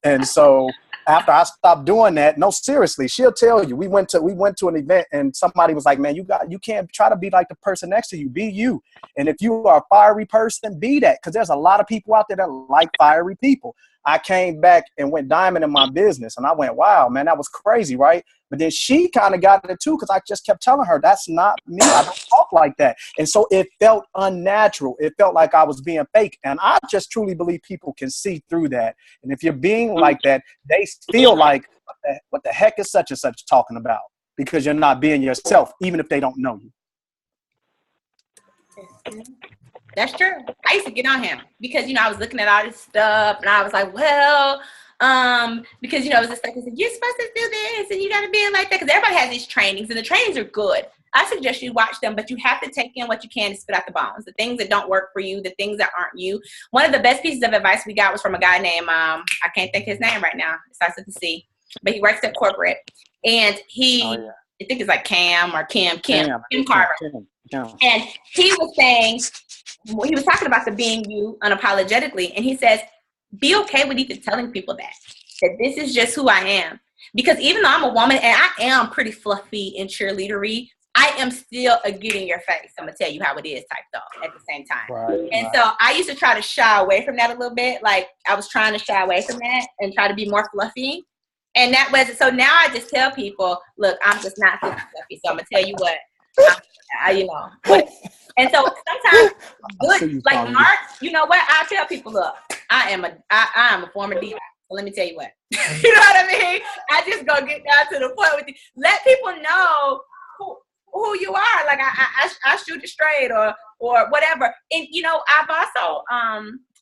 And so after I stopped doing that, no, seriously, she'll tell you. We went to an event and somebody was like, man, you can't try to be like the person next to you. Be you. And if you are a fiery person, be that. Because there's a lot of people out there that like fiery people. I came back and went diamond in my business. And I went, wow, man, that was crazy, right? But then she kind of got it too, because I just kept telling her, that's not me. I don't talk like that. And so it felt unnatural. It felt like I was being fake. And I just truly believe people can see through that. And if you're being like that, they feel like, what the heck is such and such talking about? Because you're not being yourself, even if they don't know you. That's true. I used to get on him because, I was looking at all this stuff and I was like, well, because, it was just like, you're supposed to do this and you got to be like that. Because everybody has these trainings and the trainings are good. I suggest you watch them, but you have to take in what you can to spit out the bones. The things that don't work for you, the things that aren't you. One of the best pieces of advice we got was from a guy named, I can't think his name right now. It starts with the C, but he works at corporate. And I think it's like Kim Carver. And he was saying, he was talking about the being you unapologetically. And he says, be okay with even telling people that this is just who I am. Because even though I'm a woman and I am pretty fluffy and cheerleadery, I am still a get in your face. I'm going to tell you how it is type though at the same time. Right. So I used to try to shy away from that a little bit. Like I was trying to shy away from that and try to be more fluffy. And that was, so now I just tell people, look, I'm just not super fluffy. So I'm going to tell you what, And so sometimes good, like Mark, you know what? I tell people, look, I am a former diva. So let me tell you what. You know what I mean? I just go get down to the point with you. Let people know who you are. Like I shoot it straight or whatever. And I've also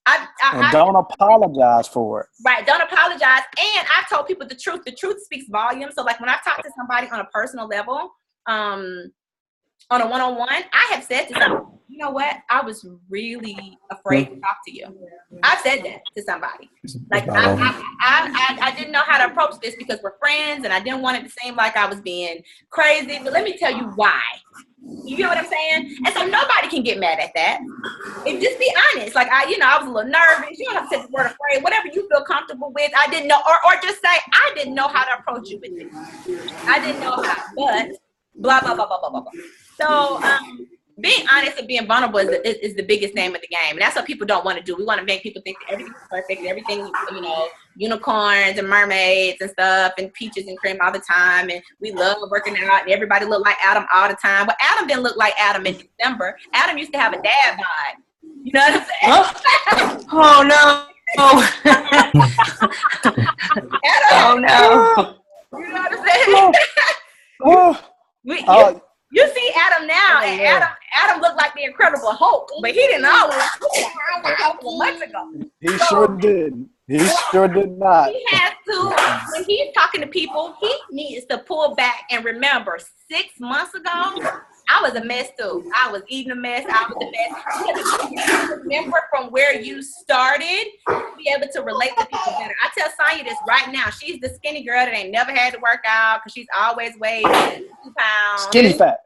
and don't apologize for it. Right. Don't apologize. And I told people the truth. The truth speaks volumes. So like when I talk to somebody on a personal level, on a one-on-one, I have said to somebody, you know what? I was really afraid to talk to you. I've said that to somebody. Like I didn't know how to approach this because we're friends and I didn't want it to seem like I was being crazy. But let me tell you why. You know what I'm saying? And so nobody can get mad at that. And just be honest. Like I was a little nervous. You don't have to say the word afraid. Whatever you feel comfortable with. I didn't know, or just say I didn't know how to approach you with it. I didn't know how, but blah blah blah blah blah blah. So being honest and being vulnerable is the biggest name of the game. And that's what people don't want to do. We want to make people think that everything's perfect, everything, unicorns and mermaids and stuff and peaches and cream all the time. And we love working out and everybody look like Adam all the time. But Adam didn't look like Adam in December. Adam used to have a dad vibe. You know what I'm saying? Oh no. Adam, oh no. You know what I'm saying? You see Adam now, and Adam looked like the Incredible Hulk, but he didn't always look around a couple of months ago. He sure did. He sure did not. He has to, when he's talking to people, he needs to pull back and remember 6 months ago, I was a mess too. I was eating a mess. I was a mess. Because remember from where you started, be able to relate to people better. I tell Sonya this right now. She's the skinny girl that ain't never had to work out because she's always weighed 2 pounds. Skinny fat.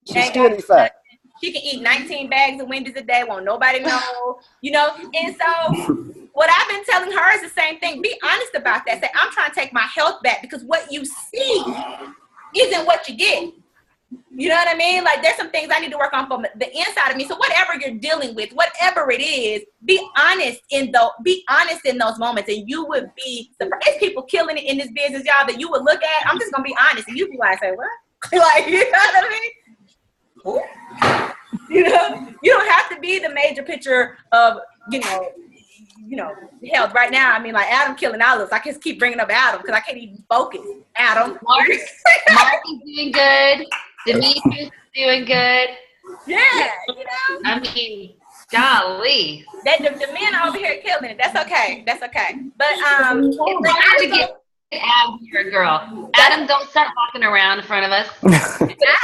She's skinny fat. She can eat 19 bags of Wendy's a day. Won't nobody know. And so what I've been telling her is the same thing. Be honest about that. Say, I'm trying to take my health back because what you see isn't what you get. You know what I mean? Like there's some things I need to work on from the inside of me. So whatever you're dealing with, whatever it is, be honest in those moments, and you would be surprised. There's people killing it in this business, y'all, that you would look at. I'm just gonna be honest, and you'd be like, say what? Like, you know what I mean? You don't have to be the major picture of health right now. I mean, like Adam killing all of us. I just keep bringing up Adam because I can't even focus. Adam, Mark is doing good. Demetrius is doing good. Yeah, I mean, golly. The men over here killing it. That's okay. But it's hard to get Adam here, girl. Adam, don't start walking around in front of us. Put a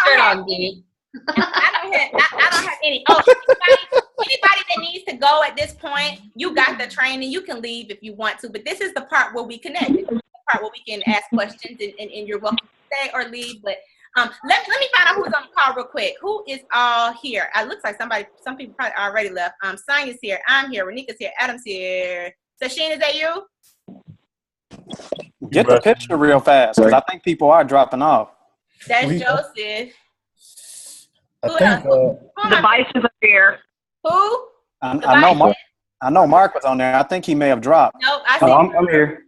shirt on, dude. I don't have any. Oh, anybody that needs to go at this point, you got the training. You can leave if you want to, but this is the part where we connect. This is the part where we can ask questions, and you're welcome to stay or leave. But let me find out who's on the call real quick. Who is all here? It looks like some people probably already left. Sonia's here. I'm here. Renika's here. Adam's here. Sasheen, is that you? Get the picture real fast, because I think people are dropping off. That's Joseph. I think The Bisons are here. Who? I know Mark was on there. I think he may have dropped. Nope, I see. I'm here.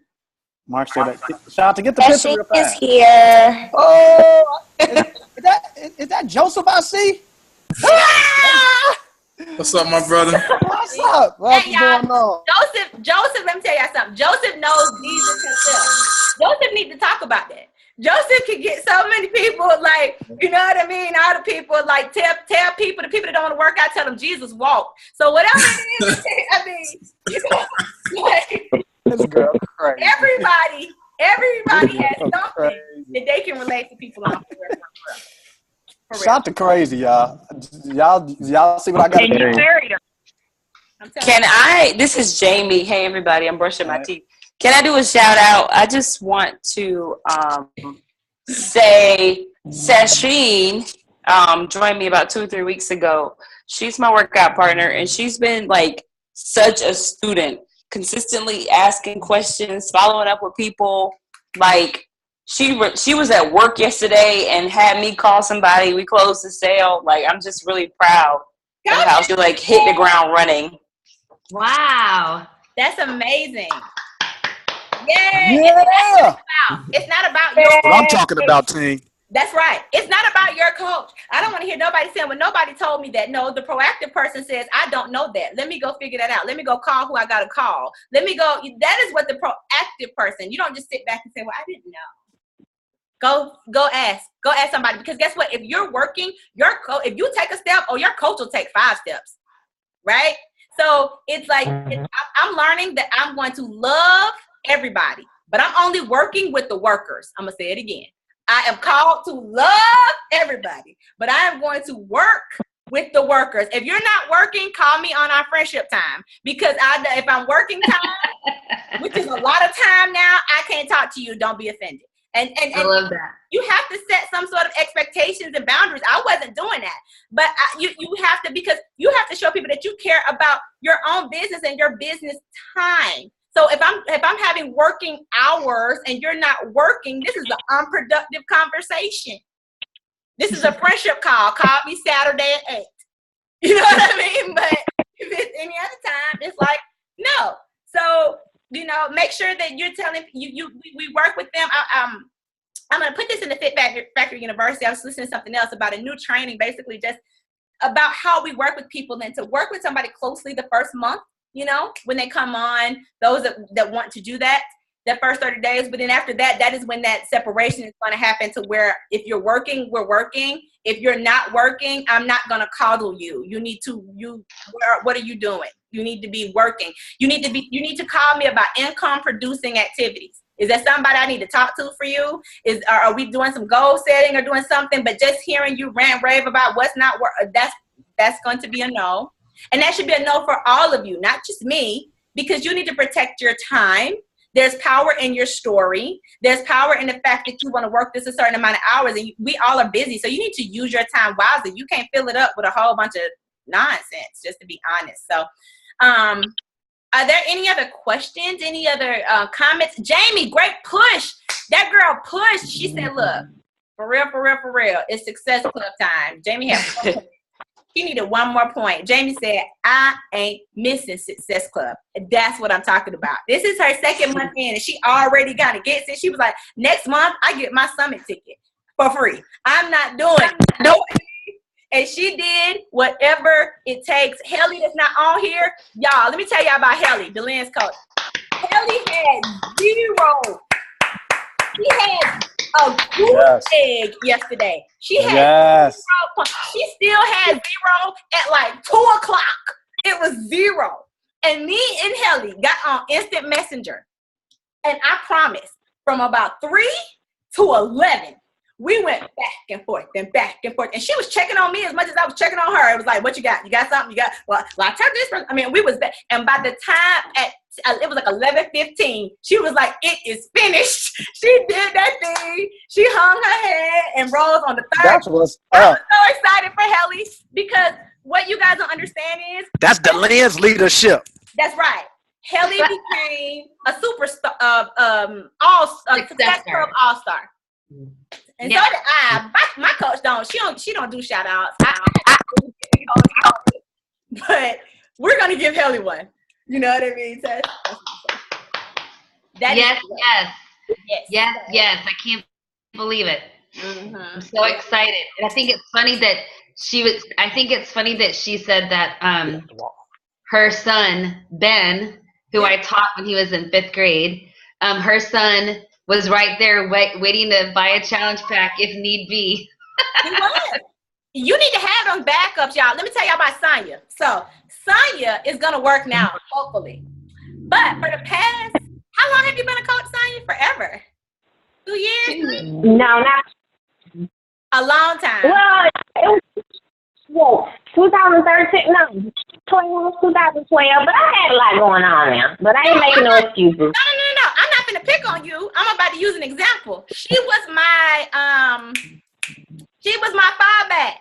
Mark said, "Shout out to get the picture real Is fast." here. Oh, is that Joseph I see? What's up, my brother? What's up? What's Hey, y'all. going on? Joseph, let me tell y'all something. Joseph knows Jesus himself. Joseph needs to talk about that. Joseph can get so many people, like, you know what I mean? All the people, like, tell people, the people that don't want to work out, tell them Jesus walked. So whatever it is, I mean, you know, like, This girl crazy. everybody has something that they can relate to people on. For real. Shout to crazy, y'all. Y'all see what I got to And you do? married her. I'm telling you. This is Jamie. Hey, everybody. I'm brushing my teeth. Can I do a shout out? I just want to say Sasheen joined me about 2 or 3 weeks ago. She's my workout partner, and she's been like such a student, consistently asking questions, following up with people. Like she was at work yesterday and had me call somebody. We closed the sale. Like, I'm just really proud of how she like hit the ground running. Wow. That's amazing. Yay. Yeah. It's not about your What I'm talking about, team. That's right. It's not about your coach. I don't want to hear nobody saying, well, nobody told me that. No, the proactive person says, I don't know that. Let me go figure that out. Let me go call who I got to call. Let me go. That is what the proactive person, you don't just sit back and say, well, I didn't know. Go ask. Go ask somebody. Because guess what? If you're working, if you take a step, your coach will take 5 steps. Right? So it's like, I'm learning that I'm going to love everybody, but I'm only working with the workers. I'm going to say it again. I am called to love everybody, but I am going to work with the workers. If you're not working, call me on our friendship time, because if I'm working time, which is a lot of time now, I can't talk to you. Don't be offended. And I love that. You have to set some sort of expectations and boundaries. I wasn't doing that, but you have to, because you have to show people that you care about your own business and your business time. So if I'm having working hours and you're not working, this is an unproductive conversation. This is a friendship call. Call me Saturday at 8. You know what I mean? But if it's any other time, it's like, no. So, you know, make sure that you're telling we work with them. I'm going to put this in the Fit Factory University. I was listening to something else about a new training, basically just about how we work with people, and to work with somebody closely the first month. You know, when they come on, those that want to do that, the first 30 days. But then after that, that is when that separation is going to happen, to where if you're working, we're working. If you're not working, I'm not going to coddle you. You need to, what are you doing? You need to be working. You need to call me about income producing activities. Is there somebody I need to talk to for you? Are we doing some goal setting or doing something? But just hearing you rant rave about what's not working, that's going to be a no. And that should be a no for all of you, not just me, because you need to protect your time. There's power in your story. There's power in the fact that you want to work this a certain amount of hours, and we all are busy. So you need to use your time wisely. You can't fill it up with a whole bunch of nonsense, just to be honest. So are there any other questions? Any other comments? Jamie, great push. That girl pushed. She said, look, for real, it's Success Club time. Jamie had she needed one more point. Jamie said, I ain't missing Success Club. That's what I'm talking about. This is her second month in, and she already got it. Gets it. She was like, next month, I get my summit ticket for free. I'm not doing it. Nope. And she did whatever it takes. Helly that's not on here. Y'all, let me tell y'all about Helly, the lens coach. Helly had 0. She had a goose egg yesterday. She had 0. She still had 0 at like 2 o'clock. It was 0. And me and Helly got on instant messenger. And I promise, from about 3 to 11, We went back and forth and back and forth. And she was checking on me as much as I was checking on her. It was like, what you got? You got something? You got, well I told this person. I mean, we was back. And by the time it was like 11:15, she was like, it is finished. She did that thing. She hung her head and rose on the third. That's what's I was up. so excited for Helly because what you guys don't understand is That's the lens leadership. that's right. Helly became a superstar, Success Club all-star. And so did I. My coach she don't do shout outs. But we're gonna give Helly one. You know what I mean? Yes. I can't believe it. Mm-hmm. I'm so excited. And I think it's funny that she said that her son, Ben, who I taught when he was in 5th grade, her son was right there waiting to buy a challenge pack if need be. He was. You need to have them backups, y'all. Let me tell y'all about Sonya. So Sonya is gonna work now, hopefully. But for the past, how long have you been a coach, Sonya? Forever. 2 years? No, not A long time. well. It was 2013. No, 2012. But I had a lot going on now. But I ain't making no excuses. No. I'm not gonna pick on you. I'm about to use an example. She was my fallback.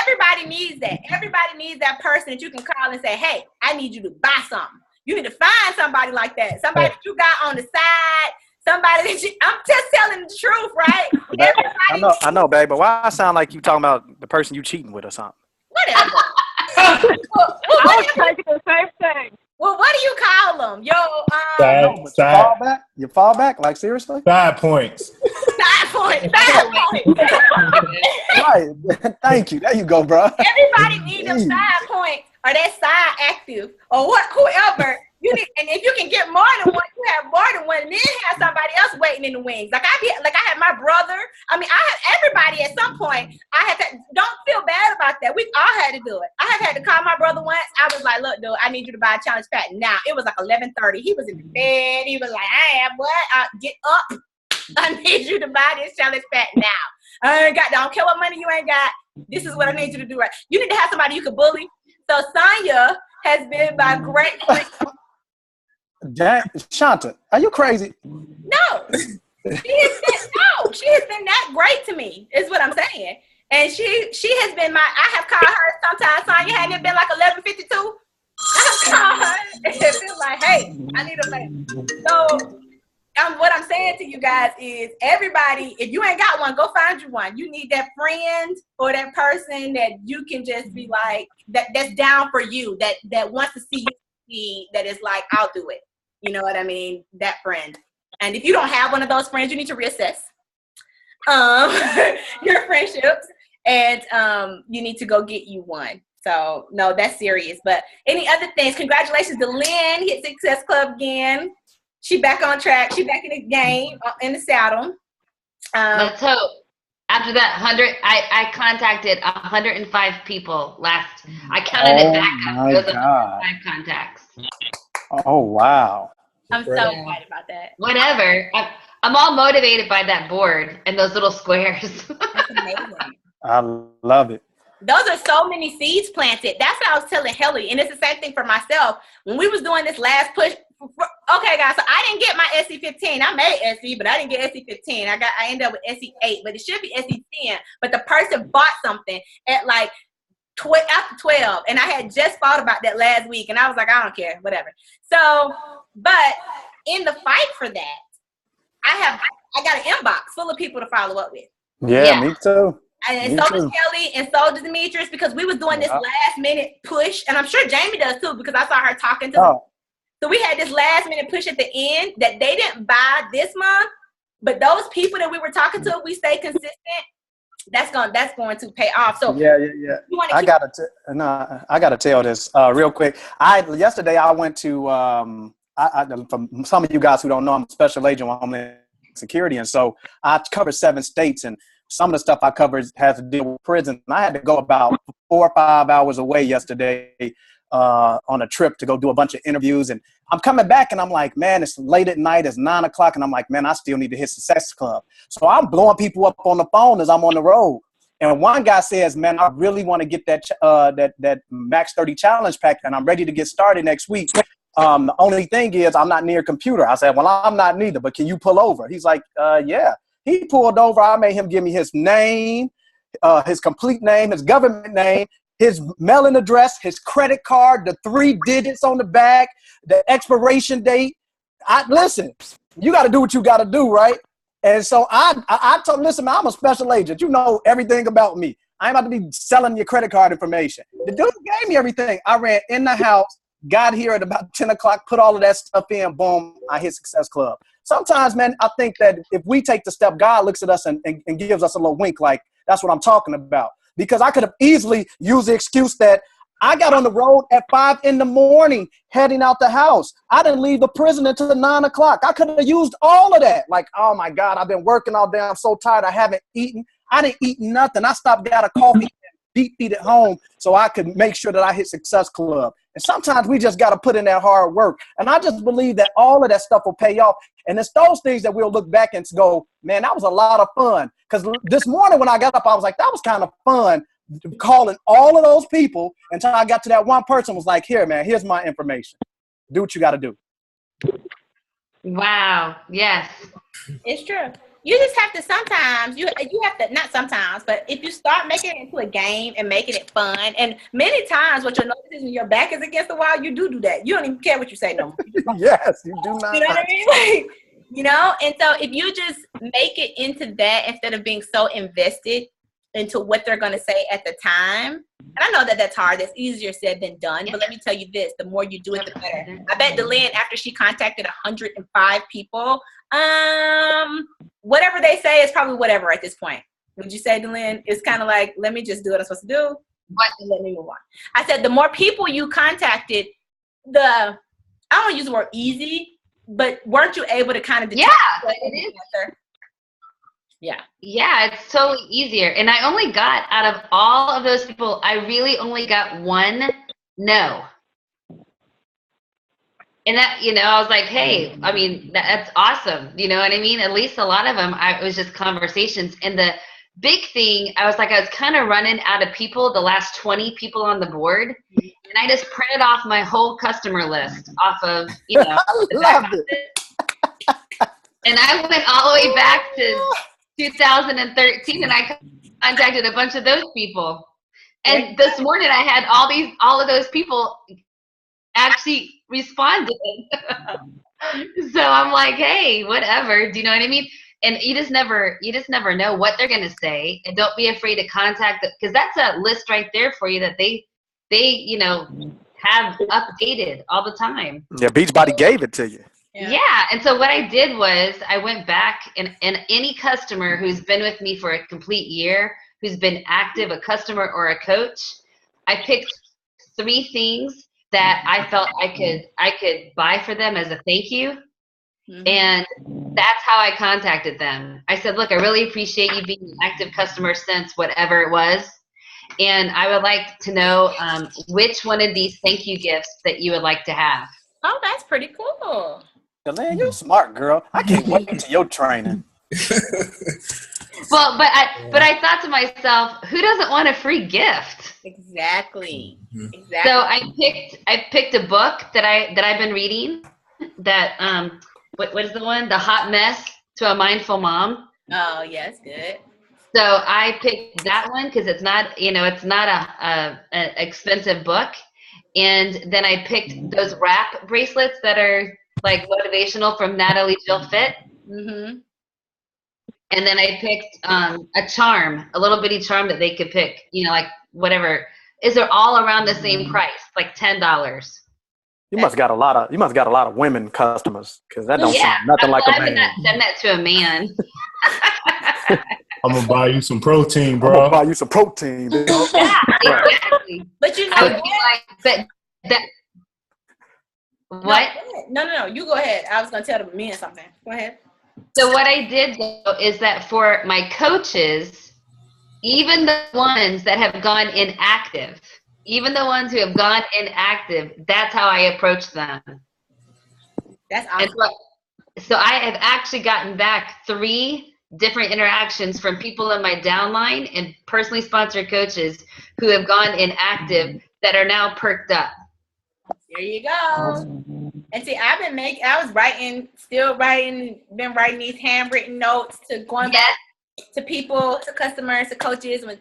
Everybody needs that. Everybody needs that person that you can call and say, hey, I need you to buy something. You need to find somebody like that. Somebody that you got on the side. Somebody that I'm just telling the truth, right? I know, babe, but why I sound like you talking about the person you cheating with or something? Whatever. I was thinking the same thing. Well, what do you call them? You fall back? Like, seriously? 5 points. 5 points. 5 points. Right. Thank you. There you go, bro. Everybody needs them 5 points or that side active or whoever. You need, and if you can get more than one, you have more than one, and then have somebody else waiting in the wings. I had my brother. I mean, I had everybody at some point. I had to. Don't feel bad about that. We all had to do it. I have had to call my brother once. I was like, "Look, dude, I need you to buy a challenge pack now." It was like 11:30. He was in the bed. He was like, "I am what? Get up! I need you to buy this challenge pack now. I don't care what money you ain't got. This is what I need you to do. Right? You need to have somebody you can bully." So Sonya has been my great friend. Shanta, are you crazy? No, she has been that great to me, is what I'm saying. And she has been I have called her sometimes, Sonya, hadn't it been like 11:52? I have called her and been like, hey, I need a man. So what I'm saying to you guys is everybody, if you ain't got one, go find you one. You need that friend or that person that you can just be like, that's down for you, that wants to see you, that is like, I'll do it. You know what I mean? That friend. And if you don't have one of those friends, you need to reassess your friendships, and you need to go get you one. So no, that's serious. But any other things? Congratulations to Lynn, hit Success Club again. She back on track. She back in the game, in the saddle. Let's hope. After that 100, I contacted 105 people last. I counted it back up. It was 105 contacts. Oh, wow. I'm so excited about that. Whatever. I'm all motivated by that board and those little squares. That's amazing. I love it. Those are so many seeds planted. That's what I was telling Helly. And it's the same thing for myself. When we was doing this last push, okay, guys, so I didn't get my SE15. I made SE, but I didn't get SE15. I ended up with SE8, but it should be SE10. But the person bought something at like after 12, and I had just thought about that last week, and I was like, I don't care, whatever. So, but in the fight for that, I got an inbox full of people to follow up with. Yeah. Me too. And so does Kelly, and so does Demetrius, because we was doing this last minute push, and I'm sure Jamie does too, because I saw her talking to them. So we had this last minute push at the end that they didn't buy this month, but those people that we were talking to, if we stay consistent, that's going to pay off. So yeah. I gotta tell this real quick. Yesterday I went to from some of you guys who don't know, I'm a special agent with Homeland Security, and so I covered 7 states, and some of the stuff I covered has to deal with prison. I had to go about 4 or 5 hours away yesterday on a trip to go do a bunch of interviews. And I'm coming back and I'm like, man, it's late at night. It's 9 o'clock. And I'm like, man, I still need to hit Success Club. So I'm blowing people up on the phone as I'm on the road. And one guy says, man, I really want to get that Max 30 Challenge pack, and I'm ready to get started next week. The only thing is I'm not near a computer. I said, well, I'm not neither, but can you pull over? He's like, yeah. He pulled over. I made him give me his name, his complete name, his government name, his mailing address, his credit card, the 3 digits on the back, the expiration date. Listen, you got to do what you got to do, right? And so I told him, listen, man, I'm a special agent. You know everything about me. I ain't about to be selling your credit card information. The dude gave me everything. I ran in the house, got here at about 10 o'clock, put all of that stuff in, boom, I hit Success Club. Sometimes, man, I think that if we take the step, God looks at us and gives us a little wink, like, that's what I'm talking about. Because I could have easily used the excuse that I got on the road at 5 in the morning heading out the house. I didn't leave the prison until 9 o'clock. I could have used all of that. Like, oh, my God, I've been working all day. I'm so tired. I haven't eaten. I didn't eat nothing. I stopped, got a coffee, and deep feed at home so I could make sure that I hit Success Club. And sometimes we just got to put in that hard work. And I just believe that all of that stuff will pay off. And it's those things that we'll look back and go, man, that was a lot of fun. Because this morning when I got up, I was like, that was kind of fun, calling all of those people until I got to that one person was like, here, man, here's my information. Do what you got to do. Wow. Yes. It's true. You just have to sometimes, you have to, not sometimes, but if you start making it into a game and making it fun, and many times what you'll notice is when your back is against the wall, you do that. You don't even care what you say no more. Yes, you do not. You know what I mean? Like, you know, and so if you just make it into that instead of being so invested into what they're going to say at the time. And I know that that's hard. That's easier said than done. But let me tell you this, the more you do it, the better. I bet DeLynn, after she contacted 105 people, whatever they say is probably whatever at this point. Would you say, DeLynn? It's kind of like, let me just do what I'm supposed to do. And let me move on. I said, the more people you contacted, I don't want to use the word easy, but weren't you able to kind of it is. Yeah. Yeah, it's totally easier. And I only got, out of all of those people, I really only got one no. And that, you know, I was like, hey, I mean, that's awesome. You know what I mean? At least a lot of them, it was just conversations. And the big thing, I was kind of running out of people, the last 20 people on the board. And I just printed off my whole customer list off of, you know. I love it. And I went all the way back to 2013, and I contacted a bunch of those people. And this morning I had all of those people actually responded. So I'm like, hey, whatever. Do you know what I mean? And you just never know what they're gonna say. And don't be afraid to contact them, because that's a list right there for you that they you know have updated all the time. Yeah, Beachbody gave it to you. Yeah. And so what I did was I went back and any customer who's been with me for a complete year, who's been active, a customer or a coach, I picked 3 things that I felt I could buy for them as a thank you. Mm-hmm. And that's how I contacted them. I said, look, I really appreciate you being an active customer since whatever it was. And I would like to know which one of these thank you gifts that you would like to have. Oh, that's pretty cool. DeLynn, you're smart, girl. I can't wait to your training. Well, but I thought to myself, who doesn't want a free gift? Exactly. So I picked a book that I've been reading. That what is the one? The Hot Mess to a Mindful Mom. Oh, yes, good. So I picked that one because it's not an expensive book. And then I picked those wrap bracelets that are like motivational from Natalie Jill Fit. Mm-hmm. And then I picked a charm, a little bitty charm that they could pick, you know, like whatever. They're all around the same price, like $10. You must got a lot of women customers, because that don't sound nothing like a man. Not send that to a man. I'm gonna buy you some protein, bro. I'm gonna buy you some protein. Yeah, exactly. But you know, I would be like, that. What? No. You go ahead. I was gonna tell the men something. Go ahead. So what I did though is that for my coaches, even the ones that have gone inactive, even the ones who have gone inactive, that's how I approach them. That's And awesome. so I have actually gotten back 3 different interactions from people in my downline and personally sponsored coaches who have gone inactive that are now perked up. There you go. And see, been writing these handwritten notes to going back to people, to customers, to coaches, with,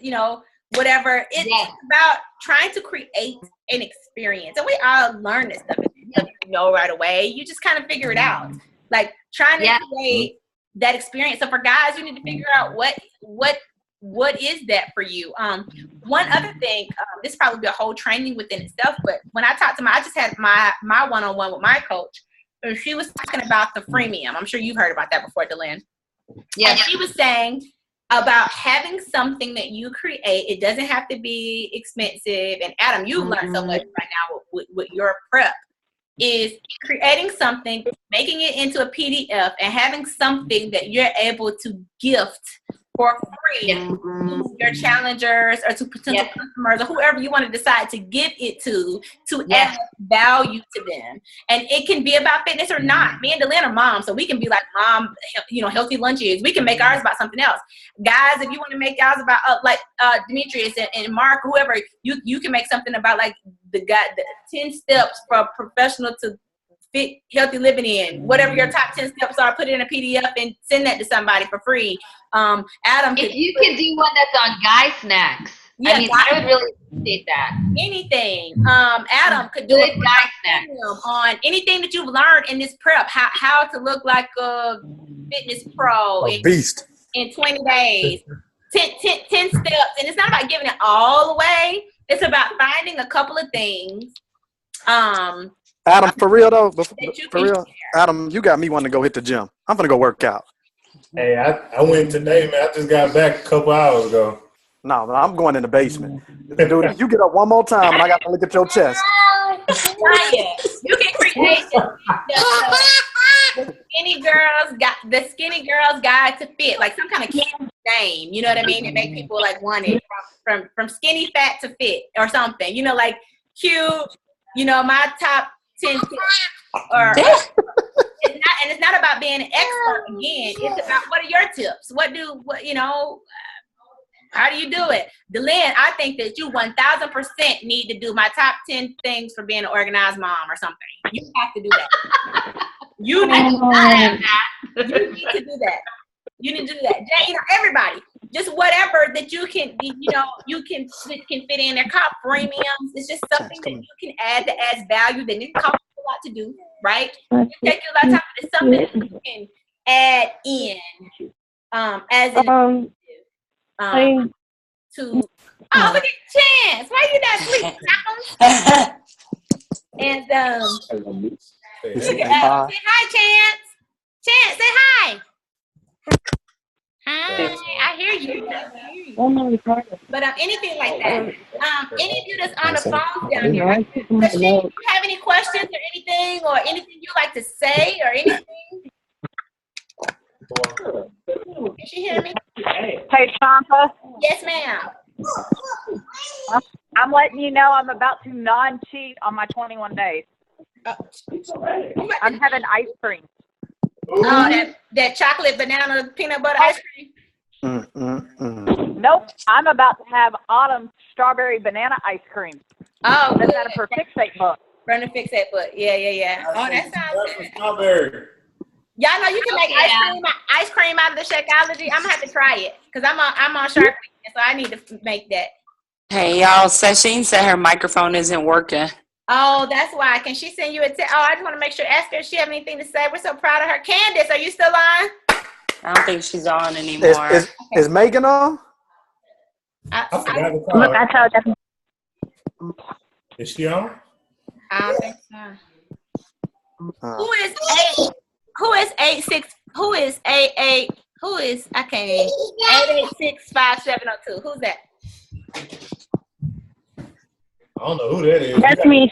whatever. It's about trying to create an experience. And we all learn this stuff. You know right away. You just kind of figure it out. Like trying to create that experience. So for guys, you need to figure out what is that for you. One other thing, this probably be a whole training within itself, but when I talked to I just had my one-on-one with my coach, and she was talking about the freemium. I'm sure you've heard about that before, Delynn. Yeah. And she was saying about having something that you create. It doesn't have to be expensive. And Adam, you've learned so much right now with your prep, is creating something, making it into a PDF, and having something that you're able to gift for free to your challengers or to potential customers or whoever you want to decide to give it to add value to them. And it can be about fitness or not. Me and Delynn are moms, so we can be like, Mom, healthy lunches. We can make ours about something else. Guys, if you want to make ours about Demetrius and Mark, whoever, you can make something about like the 10 steps for a professional to fit healthy living in. Whatever your top 10 steps are, put it in a PDF and send that to somebody for free. Adam, if you could do one that's on guy snacks, I would really appreciate that. Anything. Adam could do a guy snack on anything that you've learned in this prep. How to look like a fitness pro beast in 20 days. 10 steps. And it's not about giving it all away. It's about finding a couple of things. Adam, for real though, Adam, you got me wanting to go hit the gym. I'm gonna go work out. Hey, I went today, man. I just got back a couple hours ago. No, I'm going in the basement. Dude, you get up one more time and I got to look at your chest. You can create the skinny girls guide to fit, like some kind of cute name. You know what I mean? It make people like want it from skinny fat to fit or something. like cute. My top 10 tips. Or it's not about being an expert again. It's about what are your tips? How do you do it? Delynn, I think that you 1000% need to do my top 10 things for being an organized mom or something. You have to do that. You need to do that. You need to do that. Everybody, just whatever that you can, you can fit in their cop premiums. It's just something that you can add that adds value that didn't cost you a lot to do, right? It takes you a lot of time, but it's something that you can add in as an look at Chance. Why you not sleeping? And say hi, Chance. Chance, say hi. Hi, I hear you. But anything like that. Any of you that's on the phone down here, Christine, do you have any questions or anything you like to say or anything? Can she hear me? Hey, Shanta. Yes, ma'am. I'm letting you know I'm about to non-cheat on my 21 days. I'm having ice cream. Oh, that chocolate banana peanut butter ice cream? Nope. I'm about to have autumn strawberry banana ice cream. Oh, that's out of her Fixate book. From the Fixate book. Yeah. Oh, that sounds good. Strawberry. Y'all know you can make ice cream out of the Shakeology. I'm gonna have to try it because I'm on Shark Week, so I need to make that. Hey y'all, Sasheen said her microphone isn't working. Oh, that's why. Can she send you a text? Oh, I just want to make sure, ask her if she have anything to say. We're so proud of her. Candace, are you still on? I don't think she's on anymore. Is Megan on? I forgot to Look, I told you. Is she on? I don't think so. Who is 886-5702? Who's that? I don't know who that is. That's me.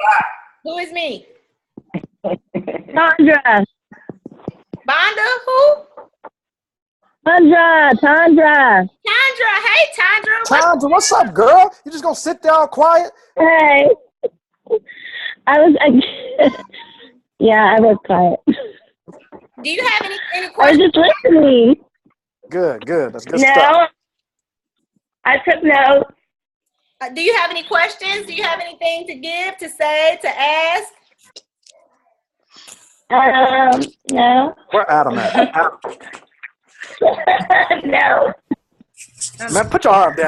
Who is me? Tandra. Bonda? Who? Tandra. Tandra. Tandra. Hey, Tandra. Tandra, what's up, girl? You just gonna sit there all quiet? Hey. I was, yeah, I was quiet. Do you have any I was questions? just listening. Good. That's good No, stuff. I took notes. Do you have any questions? Do you have anything to give, to say, to ask? No. Where Adam at? Adam. No. Man, put your arm down.